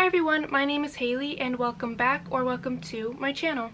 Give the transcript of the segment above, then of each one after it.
Hi everyone, my name is Haley and welcome back or welcome to my channel.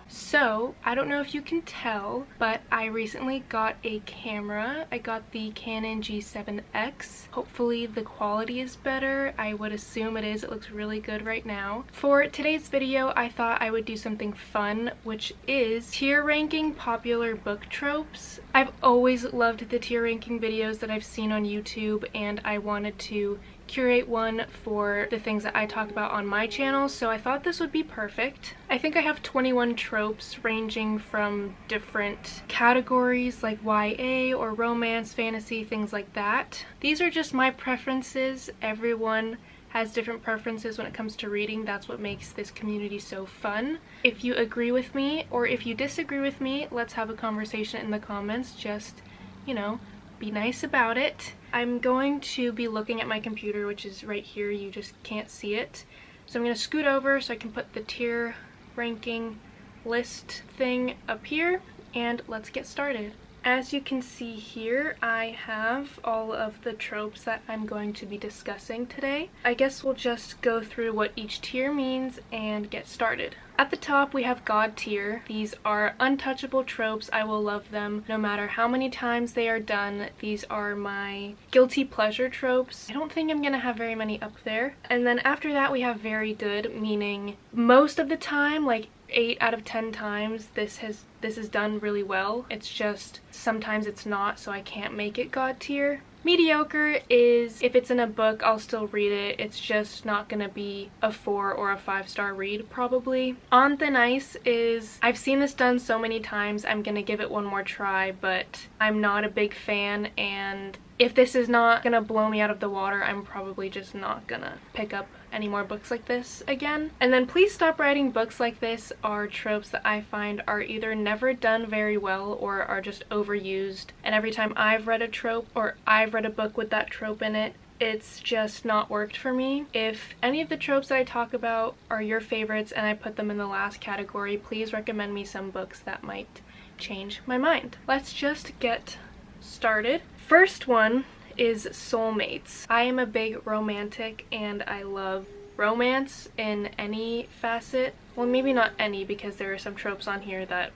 So, I don't know if you can tell, but I recently got a camera. I got the Canon G7X. Hopefully the quality is better. I would assume it is. It looks really good right now. For today's video, I thought I would do something fun, which is tier ranking popular book tropes. I've always loved the tier ranking videos that I've seen on YouTube, and I wanted to curate one for the things that I talk about on my channel, so I thought this would be perfect. I think I have 21 tropes ranging from different categories like YA or romance, fantasy, things like that. These are just my preferences. Everyone has different preferences when it comes to reading. That's what makes this community so fun. If you agree with me or if you disagree with me, let's have a conversation in the comments. Just, you know, be nice about it. I'm going to be looking at my computer, which is right here. You just can't see it. So I'm going to scoot over so I can put the tier ranking list thing up here, and let's get started. As you can see here, I have all of the tropes that I'm going to be discussing today. I guess we'll just go through what each tier means and get started. At the top, we have God tier. These are untouchable tropes. I will love them no matter how many times they are done. These are my guilty pleasure tropes. I don't think I'm gonna have very many up there. And then after that, we have very good, meaning most of the time, like 8 out of 10 times, this is done really well. It's just sometimes it's not, so I can't make it God tier. Mediocre is, if it's in a book, I'll still read it. It's just not gonna be a 4 or a 5-star read, probably. On thin ice is, I've seen this done so many times, I'm gonna give it one more try, but I'm not a big fan, and if this is not gonna blow me out of the water, I'm probably just not gonna pick up any more books like this again. And then Please Stop Writing Books Like This are tropes that I find are either never done very well or are just overused. And every time I've read a trope or I've read a book with that trope in it, it's just not worked for me. If any of the tropes that I talk about are your favorites and I put them in the last category, please recommend me some books that might change my mind. Let's just get started. First one is soulmates. I am a big romantic and I love romance in any facet. Well, maybe not any, because there are some tropes on here that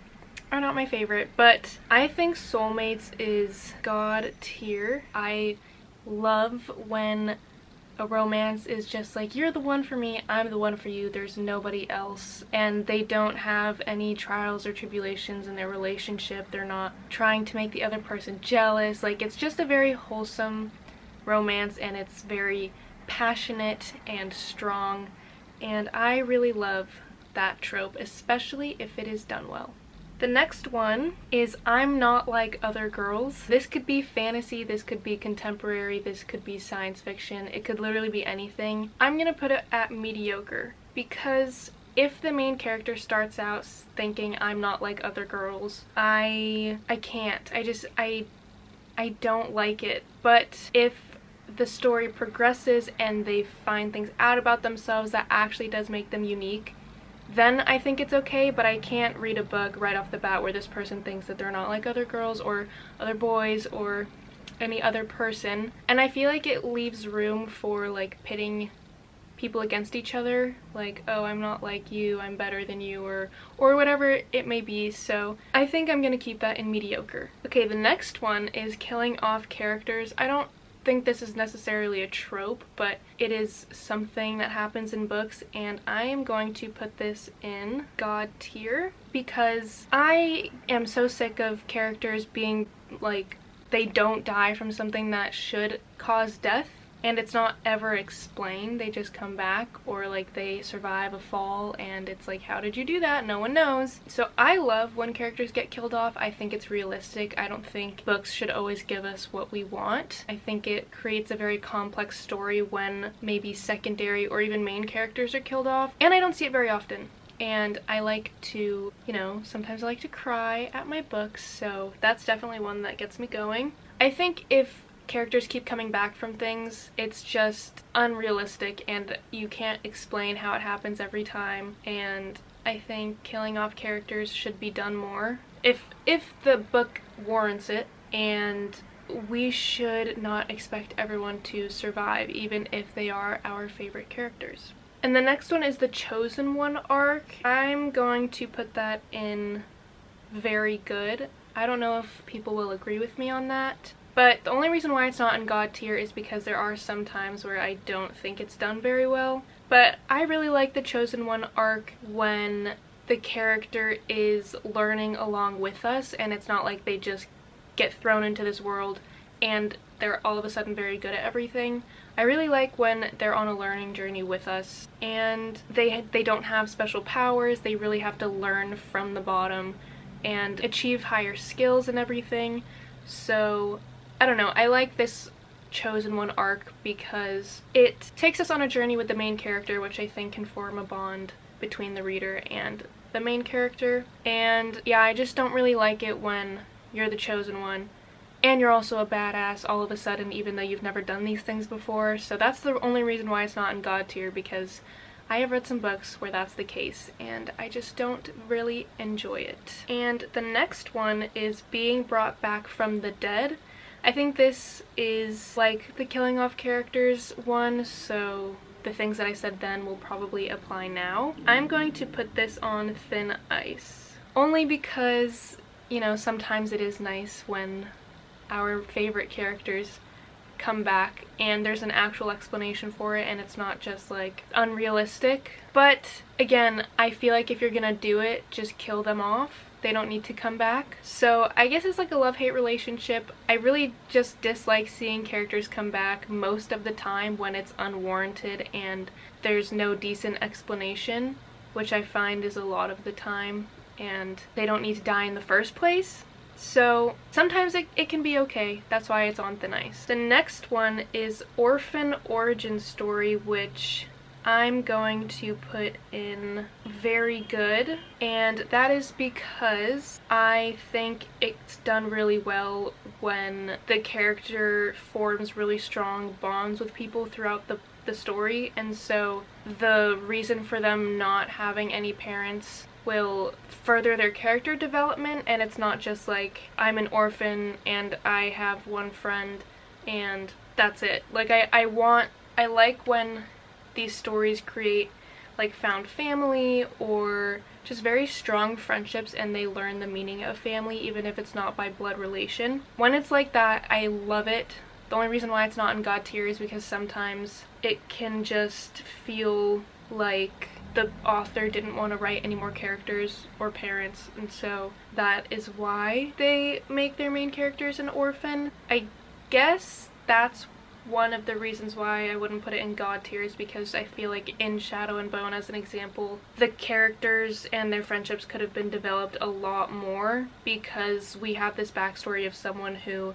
are not my favorite, but I think soulmates is God tier. I love when a romance is just like, you're the one for me, I'm the one for you, there's nobody else, and they don't have any trials or tribulations in their relationship. They're not trying to make the other person jealous. Like, it's just a very wholesome romance, and it's very passionate and strong, and I really love that trope, especially if it is done well. The next one is I'm Not Like Other Girls. This could be fantasy, this could be contemporary, this could be science fiction. It could literally be anything. I'm gonna put it at mediocre, because if the main character starts out thinking I'm not like other girls, I can't. I don't like it. But if the story progresses and they find things out about themselves that actually does make them unique, then I think it's okay. But I can't read a book right off the bat where this person thinks that they're not like other girls or other boys or any other person. And I feel like it leaves room for like pitting people against each other, like, oh, I'm not like you, I'm better than you, or whatever it may be. So I think I'm gonna keep that in mediocre. Okay, the next one is killing off characters. I don't think this is necessarily a trope, but it is something that happens in books, and I am going to put this in God tier, because I am so sick of characters being like, they don't die from something that should cause death, and it's not ever explained. They just come back, or like they survive a fall and it's like, how did you do that? No one knows. So I love when characters get killed off. I think it's realistic. I don't think books should always give us what we want. I think it creates a very complex story when maybe secondary or even main characters are killed off, and I don't see it very often. And I like to, you know, sometimes I like to cry at my books, so that's definitely one that gets me going. I think if characters keep coming back from things, it's just unrealistic, and you can't explain how it happens every time, and I think killing off characters should be done more if the book warrants it, and we should not expect everyone to survive, even if they are our favorite characters. And the next one is the Chosen One arc. I'm going to put that in very good. I don't know if people will agree with me on that, but the only reason why it's not in God tier is because there are some times where I don't think it's done very well. But I really like the Chosen One arc when the character is learning along with us, and it's not like they just get thrown into this world and they're all of a sudden very good at everything. I really like when they're on a learning journey with us and they don't have special powers. They really have to learn from the bottom and achieve higher skills and everything. So I don't know, I like this Chosen One arc because it takes us on a journey with the main character, which I think can form a bond between the reader and the main character. And yeah, I just don't really like it when you're the chosen one and you're also a badass all of a sudden, even though you've never done these things before. So that's the only reason why it's not in God tier, because I have read some books where that's the case and I just don't really enjoy it. And the next one is Being Brought Back from the Dead. I think this is like the killing off characters one, so the things that I said then will probably apply now. I'm going to put this on thin ice, only because, you know, sometimes it is nice when our favorite characters come back and there's an actual explanation for it and it's not just like unrealistic. But again, I feel like if you're gonna do it, just kill them off. They don't need to come back. So I guess it's like a love-hate relationship. I really just dislike seeing characters come back most of the time when it's unwarranted and there's no decent explanation, which I find is a lot of the time, and they don't need to die in the first place. So sometimes it can be okay. That's why it's on thin ice. The next one is Orphan Origin Story, which I'm going to put in very good, and that is because I think it's done really well when the character forms really strong bonds with people throughout the story, and so the reason for them not having any parents will further their character development, and it's not just like I'm an orphan and I have one friend and that's it. Like I like when these stories create like found family or just very strong friendships and they learn the meaning of family even if it's not by blood relation. When it's like that, I love it. The only reason why it's not in God tier is because sometimes it can just feel like the author didn't want to write any more characters or parents, and so that is why they make their main characters an orphan. I guess that's one of the reasons why I wouldn't put it in God tier, is because I feel like in Shadow and Bone, as an example, the characters and their friendships could have been developed a lot more because we have this backstory of someone who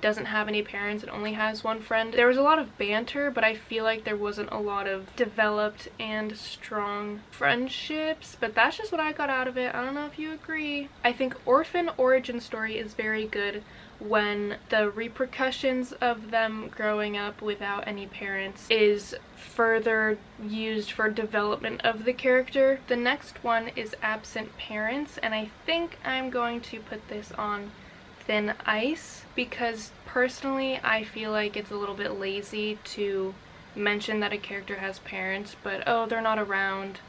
doesn't have any parents and only has one friend. There was a lot of banter, but I feel like there wasn't a lot of developed and strong friendships, but that's just what I got out of it. I don't know if you agree. I think Orphan Origin Story is very good when the repercussions of them growing up without any parents is further used for development of the character. The next one is Absent Parents, and I think I'm going to put this on thin ice because personally I feel like it's a little bit lazy to mention that a character has parents, but oh, they're not around,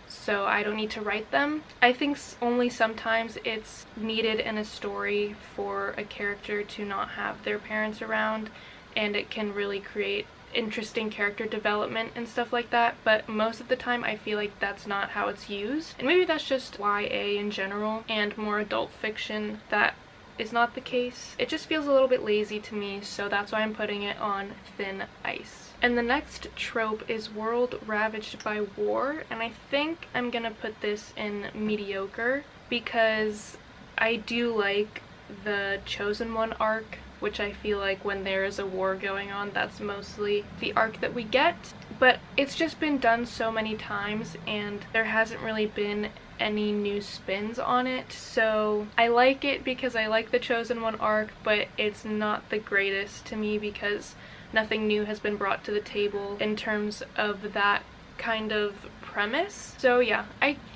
so I don't need to write them. I think only sometimes it's needed in a story for a character to not have their parents around, and it can really create interesting character development and stuff like that, but most of the time I feel like that's not how it's used. And maybe that's just YA in general and more adult fiction that is not the case. It just feels a little bit lazy to me, so that's why I'm putting it on thin ice. And the next trope is World Ravaged by War, and I think I'm gonna put this in mediocre because I do like the Chosen One arc, which I feel like when there is a war going on, that's mostly the arc that we get, but it's just been done so many times and there hasn't really been any new spins on it, so I like it because I like the Chosen One arc, but it's not the greatest to me because nothing new has been brought to the table in terms of that kind of premise. So yeah,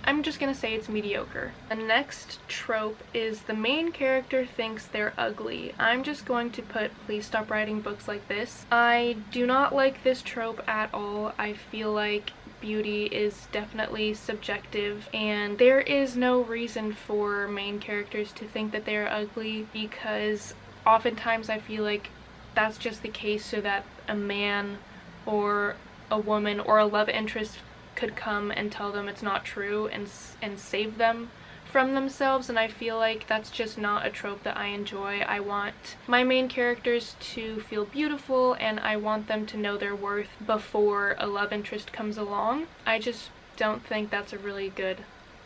I'm just gonna say it's mediocre. The next trope is the main character thinks they're ugly. I'm just going to put please stop writing books like this. I do not like this trope at all. I feel like beauty is definitely subjective, and there is no reason for main characters to think that they're ugly, because oftentimes I feel like that's just the case so that a man or a woman or a love interest could come and tell them it's not true and save them from themselves, and I feel like that's just not a trope that I enjoy. I want my main characters to feel beautiful, and I want them to know their worth before a love interest comes along. I just don't think that's a really good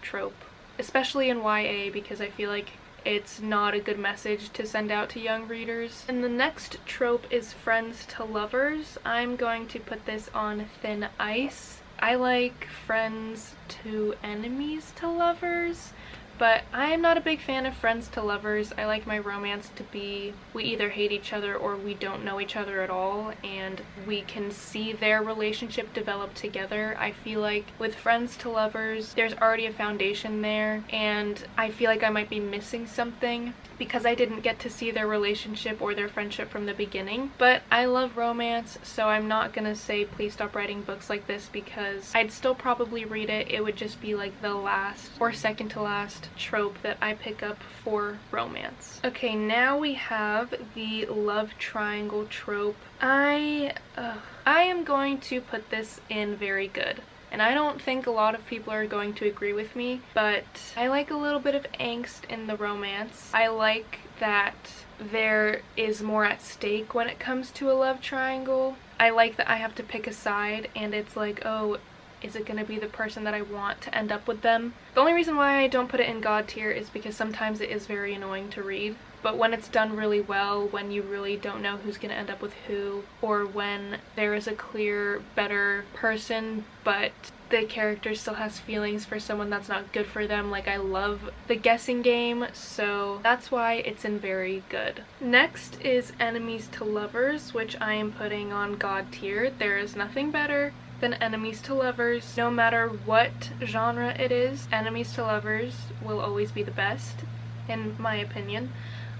trope, especially in YA, because I feel like it's not a good message to send out to young readers. And the next trope is friends to lovers. I'm going to put this on thin ice. I like friends to enemies to lovers, but I am not a big fan of friends to lovers. I like my romance to be we either hate each other or we don't know each other at all, and we can see their relationship develop together. I feel like with friends to lovers, there's already a foundation there, and I feel like I might be missing something because I didn't get to see their relationship or their friendship from the beginning. But I love romance, so I'm not gonna say please stop writing books like this, because I'd still probably read it. It would just be like the last or second to last trope that I pick up for romance. Okay, now we have the love triangle trope. I am going to put this in very good. And I don't think a lot of people are going to agree with me, but I like a little bit of angst in the romance. I like that there is more at stake when it comes to a love triangle. I like that I have to pick a side, and it's like, oh, is it going to be the person that I want to end up with them? The only reason why I don't put it in God tier is because sometimes it is very annoying to read. But when it's done really well, when you really don't know who's going to end up with who, or when there is a clear, better person, but the character still has feelings for someone that's not good for them, like I love the guessing game, so that's why it's in very good. Next is enemies to lovers, which I am putting on God tier. There is nothing better than enemies to lovers. No matter what genre it is, enemies to lovers will always be the best, in my opinion.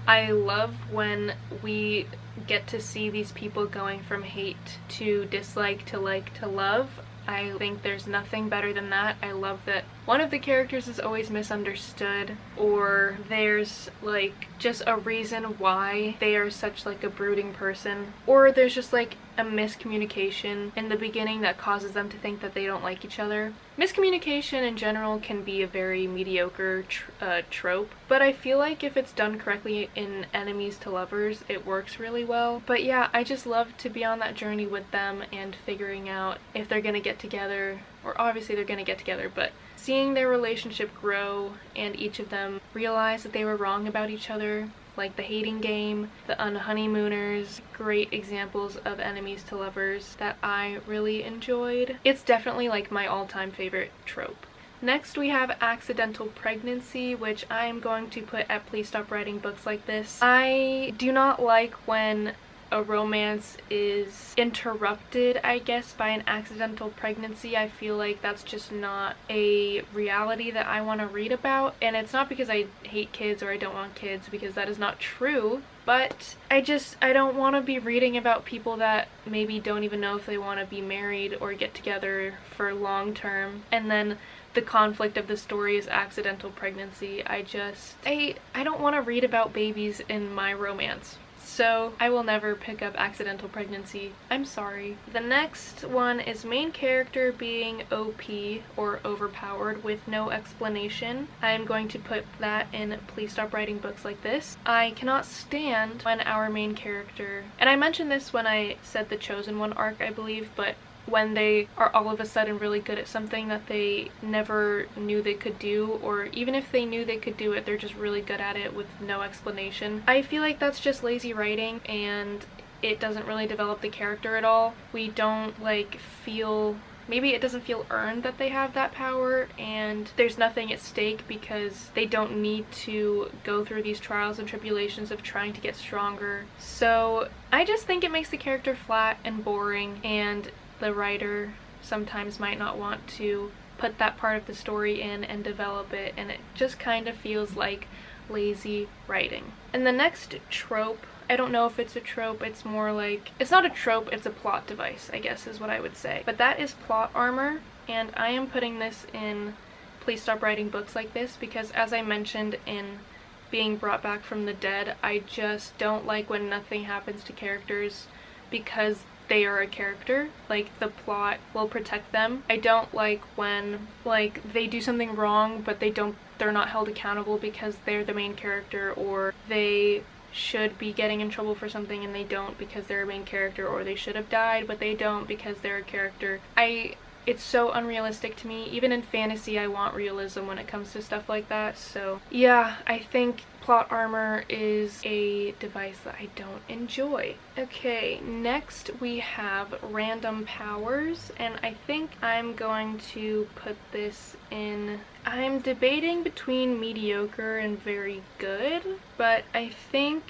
I love when we get to see these people going from hate to dislike to like to love. I think there's nothing better than that. I love that one of the characters is always misunderstood, or there's like just a reason why they are such like a brooding person, or there's just like a miscommunication in the beginning that causes them to think that they don't like each other. Miscommunication in general can be a very mediocre trope, but I feel like if it's done correctly in enemies to lovers, it works really well. But yeah, I just love to be on that journey with them and figuring out if they're gonna get together, or obviously they're gonna get together, but seeing their relationship grow and each of them realize that they were wrong about each other, like the hating game, the unhoneymooners, great examples of enemies to lovers that I really enjoyed. It's definitely like my all-time favorite trope. Next we have accidental pregnancy, which I am going to put at please stop writing books like this. I do not like when a romance is interrupted, I guess, by an accidental pregnancy. I feel like that's just not a reality that I want to read about, and it's not because I hate kids or I don't want kids, because that is not true, but I don't want to be reading about people that maybe don't even know if they want to be married or get together for long term, and then the conflict of the story is accidental pregnancy. I don't want to read about babies in my romance. So I will never pick up accidental pregnancy. I'm sorry. The next one is main character being OP or overpowered with no explanation. I'm going to put that in please stop writing books like this. I cannot stand when our main character, and I mentioned this when I said the Chosen One arc, I believe, but when they are all of a sudden really good at something that they never knew they could do, or even if they knew they could do it, they're just really good at it with no explanation. I feel like that's just lazy writing, and it doesn't really develop the character at all. We don't like feel, maybe it doesn't feel earned that they have that power, and there's nothing at stake because they don't need to go through these trials and tribulations of trying to get stronger. So I just think it makes the character flat and boring, and the writer sometimes might not want to put that part of the story in and develop it, and it just kind of feels like lazy writing. And the next trope, I don't know if it's a trope, it's more like, it's not a trope, it's a plot device, I guess is what I would say. But that is plot armor, and I am putting this in Please Stop Writing Books Like This because, as I mentioned in Being Brought Back from the Dead, I just don't like when nothing happens to characters because they are a character, like the plot will protect them. I don't like when like they do something wrong but they're not held accountable because they're the main character, or they should be getting in trouble for something and they don't because they're a main character, or they should have died but they don't because they're a character. It's so unrealistic to me. Even in fantasy, I want realism when it comes to stuff like that. So yeah, I think plot armor is a device that I don't enjoy. Okay, next we have random powers, and I think I'm going to put this in, I'm debating between mediocre and very good, but I think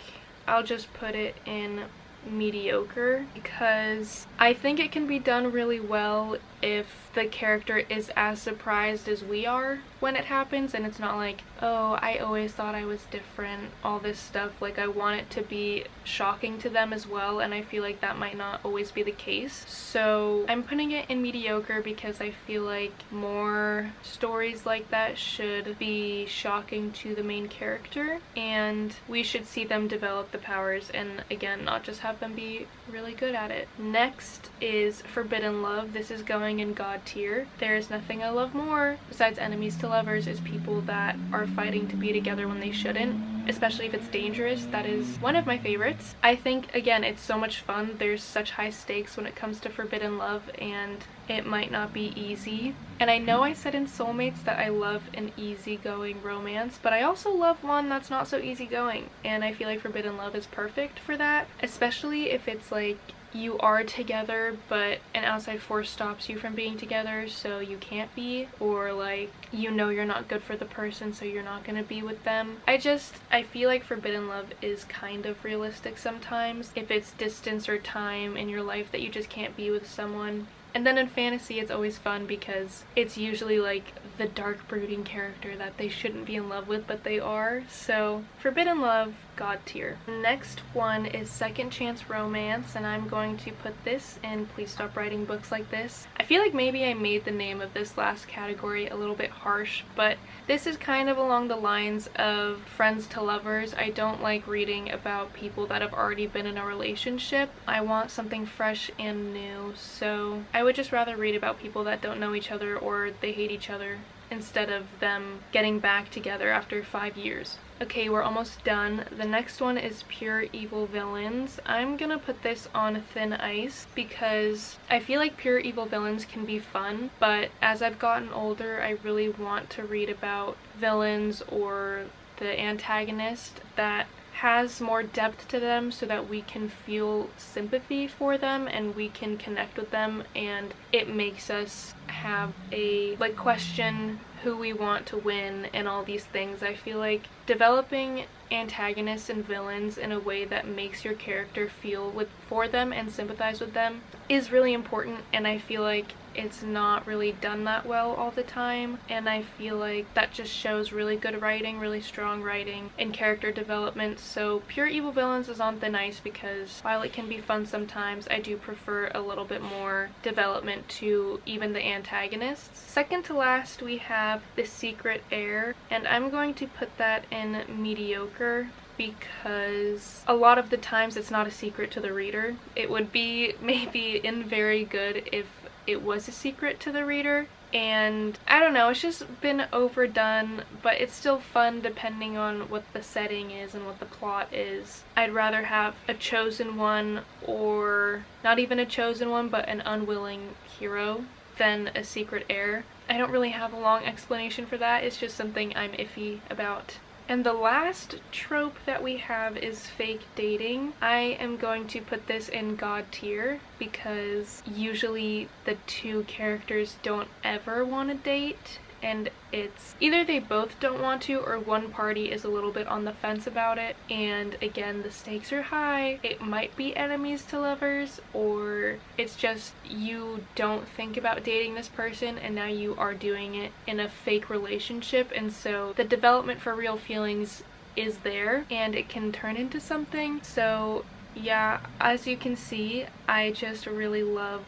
I'll just put it in mediocre because I think it can be done really well if the character is as surprised as we are when it happens, and it's not like, oh, I always thought I was different, all this stuff. Like, I want it to be shocking to them as well, and I feel like that might not always be the case. So I'm putting it in mediocre because I feel like more stories like that should be shocking to the main character, and we should see them develop the powers, and again, not just have them be really good at it. Next is Forbidden Love. This is going in God tier. There is nothing I love more besides enemies to lovers is people that are fighting to be together when they shouldn't, especially if it's dangerous. That is one of my favorites. I think, again, it's so much fun. There's such high stakes when it comes to Forbidden Love, and it might not be easy. And I know I said in Soulmates that I love an easygoing romance, but I also love one that's not so easygoing, and I feel like Forbidden Love is perfect for that, especially if it's like you are together but an outside force stops you from being together so you can't be, or like you know you're not good for the person so you're not gonna be with them. I feel like Forbidden Love is kind of realistic sometimes if it's distance or time in your life that you just can't be with someone. And then in fantasy, it's always fun because it's usually like the dark brooding character that they shouldn't be in love with, but they are. So Forbidden Love, God tier. Next one is Second Chance Romance, and I'm going to put this in Please Stop Writing Books Like This. I feel like maybe I made the name of this last category a little bit harsh, but this is kind of along the lines of friends to lovers. I don't like reading about people that have already been in a relationship. I want something fresh and new, so I would just rather read about people that don't know each other or they hate each other instead of them getting back together after 5 years. Okay, we're almost done. The next one is Pure Evil Villains. I'm gonna put this on thin ice because I feel like Pure Evil Villains can be fun, but as I've gotten older, I really want to read about villains or the antagonist that has more depth to them so that we can feel sympathy for them and we can connect with them, and it makes us have a question who we want to win and all these things. I feel like developing antagonists and villains in a way that makes your character feel for them and sympathize with them is really important, and I feel like it's not really done that well all the time, and I feel like that just shows really good writing, really strong writing and character development. So Pure Evil Villains is on thin ice because while it can be fun sometimes, I do prefer a little bit more development to even the antagonists. Second to last, we have The Secret Heir, and I'm going to put that in mediocre because a lot of the times it's not a secret to the reader. It would be maybe in very good if it was a secret to the reader, and I don't know, it's just been overdone, but it's still fun depending on what the setting is and what the plot is. I'd rather have a chosen one, or not even a chosen one, but an unwilling hero than a secret heir. I don't really have a long explanation for that, it's just something I'm iffy about. And the last trope that we have is fake dating. I am going to put this in God tier because usually the two characters don't ever want to date, and it's either they both don't want to or one party is a little bit on the fence about it, and again, the stakes are high. It might be enemies to lovers, or it's just you don't think about dating this person and now you are doing it in a fake relationship, and so the development for real feelings is there and it can turn into something. So yeah, as you can see, I just really love,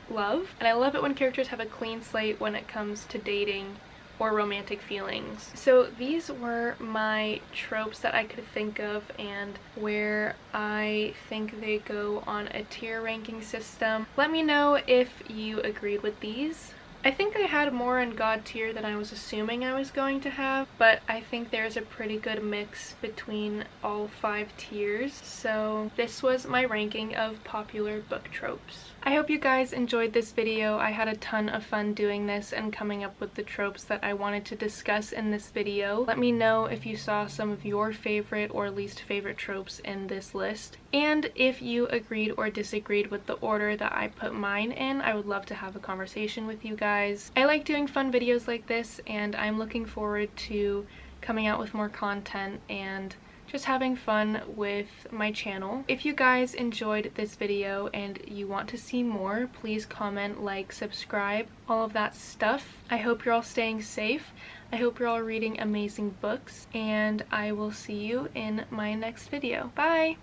and I love it when characters have a clean slate when it comes to dating or romantic feelings. So these were my tropes that I could think of and where I think they go on a tier ranking system. Let me know if you agreed with these. I think I had more in God tier than I was assuming I was going to have, but I think there's a pretty good mix between all 5 tiers. So this was my ranking of popular book tropes. I hope you guys enjoyed this video. I had a ton of fun doing this and coming up with the tropes that I wanted to discuss in this video. Let me know if you saw some of your favorite or least favorite tropes in this list, and if you agreed or disagreed with the order that I put mine in. I would love to have a conversation with you guys. I like doing fun videos like this, and I'm looking forward to coming out with more content and just having fun with my channel. If you guys enjoyed this video and you want to see more, please comment, like, subscribe, all of that stuff. I hope you're all staying safe. I hope you're all reading amazing books, and I will see you in my next video. Bye!